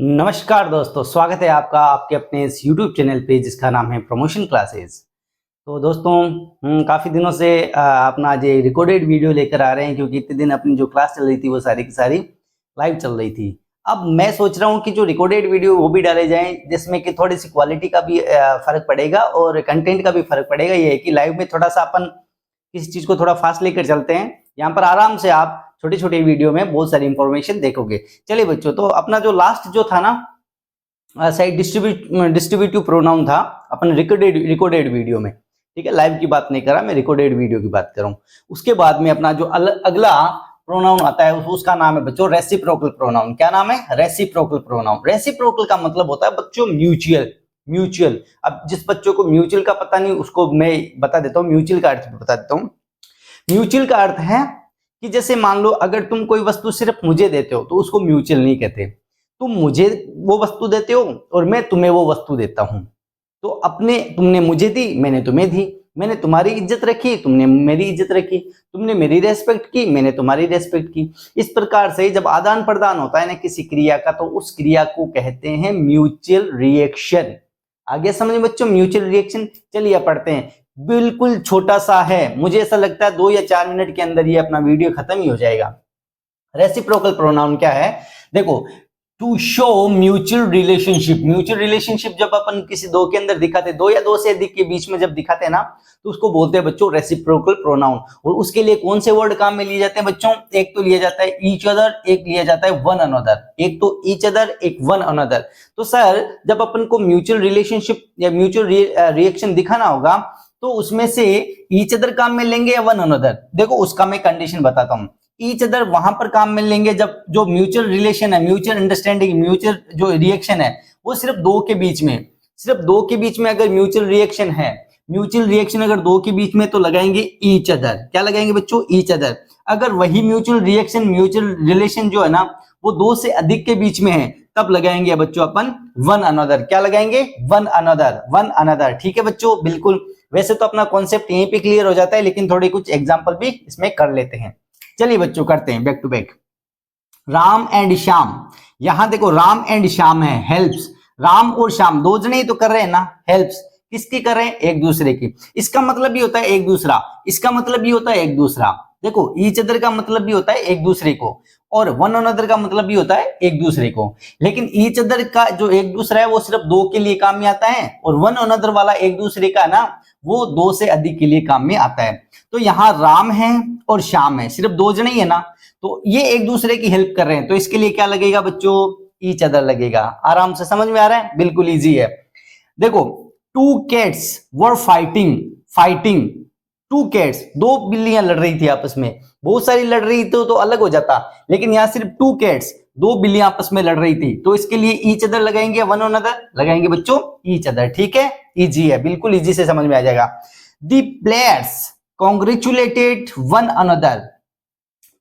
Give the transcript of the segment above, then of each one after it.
नमस्कार दोस्तों, स्वागत है आपका आपके अपने इस YouTube चैनल पे जिसका नाम है प्रमोशन क्लासेस। तो दोस्तों काफ़ी दिनों से अपना जो रिकॉर्डेड वीडियो लेकर आ रहे हैं, क्योंकि इतने दिन अपनी जो क्लास चल रही थी वो सारी की सारी लाइव चल रही थी। अब मैं सोच रहा हूँ कि जो रिकॉर्डेड वीडियो वो भी डाले जाएं, जिसमें कि थोड़ी सी क्वालिटी का भी फ़र्क पड़ेगा और कंटेंट का भी फ़र्क पड़ेगा। ये है कि लाइव में थोड़ा सा अपन किसी चीज़ को थोड़ा फास्ट लेकर चलते हैं, यहाँ पर आराम से आप छोटी छोटी वीडियो में बहुत सारी इंफॉर्मेशन देखोगे। चलिए बच्चों, तो अपना जो लास्ट जो था ना साइड डिस्ट्रीब्यूटिव प्रोनाउन था अपन रिकॉर्डेड वीडियो में, ठीक है। लाइव की बात नहीं कर रहा मैं, रिकॉर्डेड वीडियो की बात कर रहा हूँ। उसके बाद में अपना जो अगला प्रोनाउन आता है उसका नाम है बच्चों रेसिप्रोकल प्रोनाउन। क्या नाम है? Reciprocal pronoun. रेसिप्रोकल का मतलब होता है बच्चों म्यूचुअल। अब जिस बच्चों को म्यूचुअल का पता नहीं उसको मैं बता देता हूँ, म्यूचुअल का अर्थ बता देता हूँ। म्यूचुअल का अर्थ है कि जैसे मान लो अगर तुम कोई वस्तु सिर्फ मुझे देते हो तो उसको म्यूचुअल नहीं कहते। तुम मुझे वो वस्तु देते हो और मैं तुम्हें वो वस्तु देता हूं, तो तुमने मुझे दी, मैंने तुम्हें दी। मैंने तुम्हारी इज्जत रखी, तुमने मेरी इज्जत रखी। तुमने मेरी रेस्पेक्ट की, मैंने तुम्हारी रेस्पेक्ट की। इस प्रकार से जब आदान प्रदान होता है ना किसी क्रिया का, तो उस क्रिया को कहते हैं म्यूचुअल रिएक्शन। आगे समझ बच्चों, म्यूचुअल रिएक्शन। चलिए पढ़ते हैं। बिल्कुल छोटा सा है, मुझे ऐसा लगता है 2 या 4 मिनट के अंदर ये अपना वीडियो खत्म ही हो जाएगा। रेसिप्रोकल प्रोनाउन क्या है? देखो, to show mutual relationship. Mutual relationship जब अपन किसी दो के अंदर दिखाते, 2 या 2 से अधिक के बीच में जब दिखाते हैं ना, तो उसको बोलते हैं बच्चों रेसिप्रोकल प्रोनाउन। और उसके लिए कौन से वर्ड काम में लिए जाते हैं बच्चों? एक तो लिया जाता है ईच अदर, एक लिया जाता है वन अनदर। एक तो ईच अदर, एक वन अनदर। तो सर जब अपन को म्यूचुअल रिलेशनशिप या म्यूचुअल रिएक्शन दिखाना होगा तो उसमें से ईच अदर काम में लेंगे या वन अनदर? देखो उसका मैं कंडीशन बताता हूं। ईच अदर वहां पर काम में लेंगे जब जो म्यूचुअल रिलेशन है, म्यूचुअल अंडरस्टैंडिंग, म्यूचुअल जो रिएक्शन है वो सिर्फ 2 के बीच में, सिर्फ 2 के बीच में अगर म्यूचुअल रिएक्शन है, म्यूचुअल रिएक्शन अगर 2 के बीच में, तो लगाएंगे ईच अदर। क्या लगाएंगे बच्चों? Each other. अगर वही म्यूचुअल रिएक्शन, म्यूचुअल रिलेशन जो है ना वो 2 से अधिक के बीच में है, तब लगाएंगे बच्चों अपन वन अनदर। क्या लगाएंगे? One another, one another. ठीक है बच्चों, बिल्कुल। वैसे तो अपना कॉन्सेप्ट यहीं पे क्लियर हो जाता है, लेकिन थोड़ी कुछ एग्जांपल भी इसमें कर लेते हैं। चलिए बच्चों करते हैं back to back. Ram and Shyam, यहां देखो राम एंड श्याम है, हेल्प्स। राम और श्याम 2 जने ही तो कर रहे हैं ना, हेल्प्स। किसकी कर रहे हैं? एक दूसरे की। इसका मतलब भी होता है एक दूसरा, इसका मतलब भी होता है एक दूसरा। देखो ईच अदर का मतलब भी होता है एक दूसरे को, और वन अनदर का मतलब भी होता है एक दूसरे को। लेकिन ईच अदर का जो एक दूसरा है वो सिर्फ 2 के लिए काम में आता है, और वन अनदर वाला एक दूसरे का ना वो 2 से अधिक के लिए काम में आता है। तो यहाँ राम है और श्याम है, सिर्फ 2 जने ही है ना, तो ये एक दूसरे की हेल्प कर रहे हैं, तो इसके लिए क्या लगेगा बच्चों? ईच अदर लगेगा। आराम से समझ में आ रहा है? बिल्कुल इजी है। देखो, 2 cats were fighting। 2 cats, 2 बिल्लियां लड़ रही थी आपस में। बहुत सारी लड़ रही थी तो अलग हो जाता, लेकिन यहाँ सिर्फ 2 cats, 2 बिल्लियां आपस में लड़ रही थी, तो इसके लिए ईच अदर लगाएंगे, वन अनदर लगाएंगे बच्चों, ईच अदर। ठीक है, इजी है, बिल्कुल इजी से समझ में आ जाएगा। The players congratulated one another.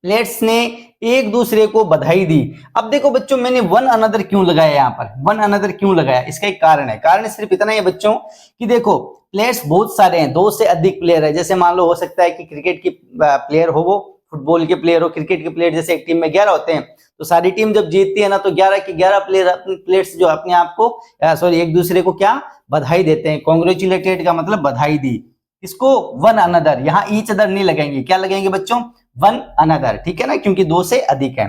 Players ने एक दूसरे को बधाई दी। अब देखो बच्चों, मैंने वन अनदर क्यों लगाया यहाँ पर? वन अनदर क्यों लगाया? इसका एक कारण है। कारण सिर्फ इतना ही है बच्चों कि देखो प्लेयर्स बहुत सारे हैं, 2 से अधिक प्लेयर है। जैसे मान लो हो सकता है कि क्रिकेट की प्लेयर हो, वो फुटबॉल के प्लेयर हो, क्रिकेट के प्लेयर जैसे एक टीम में 11 होते हैं, तो सारी टीम जब जीतती है ना तो 11 के 11 प्लेयर्स जो अपने आप को एक दूसरे को क्या बधाई देते हैं। कॉन्ग्रेचुलेटेड का मतलब बधाई दी। इसको वन अनदर, यहाँ ईच अदर नहीं लगाएंगे, क्या लगाएंगे बच्चों? One another. ठीक है ना, क्योंकि 2 से अधिक है।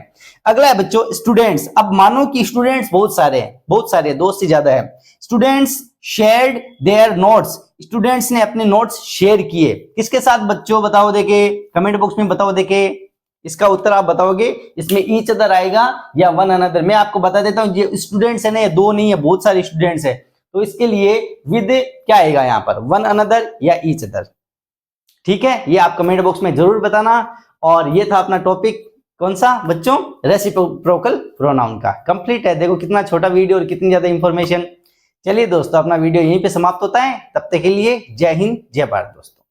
अगला है बच्चों स्टूडेंट्स। अब मानो कि स्टूडेंट्स बहुत सारे हैं, 2 से ज्यादा है। Students shared there notes. Students ने अपने नोट्स शेयर किए। किसके साथ बच्चों? बताओ देखे, कमेंट बॉक्स में बताओ देखे। इसका उत्तर आप बताओगे, इसमें ईच अदर आएगा या वन अनदर। मैं आपको बता देता हूं, ये स्टूडेंट्स है ना, ये 2 नहीं है, बहुत सारे स्टूडेंट्स है, तो इसके लिए विद क्या आएगा यहाँ पर? वन अनदर या ईच अदर। ठीक है, ये आप कमेंट बॉक्स में जरूर बताना। और ये था अपना टॉपिक, कौन सा बच्चों? रेसिप्रोकल प्रोनाउन का। कंप्लीट है। देखो कितना छोटा वीडियो और कितनी ज्यादा इंफॉर्मेशन। चलिए दोस्तों, अपना वीडियो यहीं पे समाप्त होता है। तब तक के लिए जय हिंद, जय भारत दोस्तों।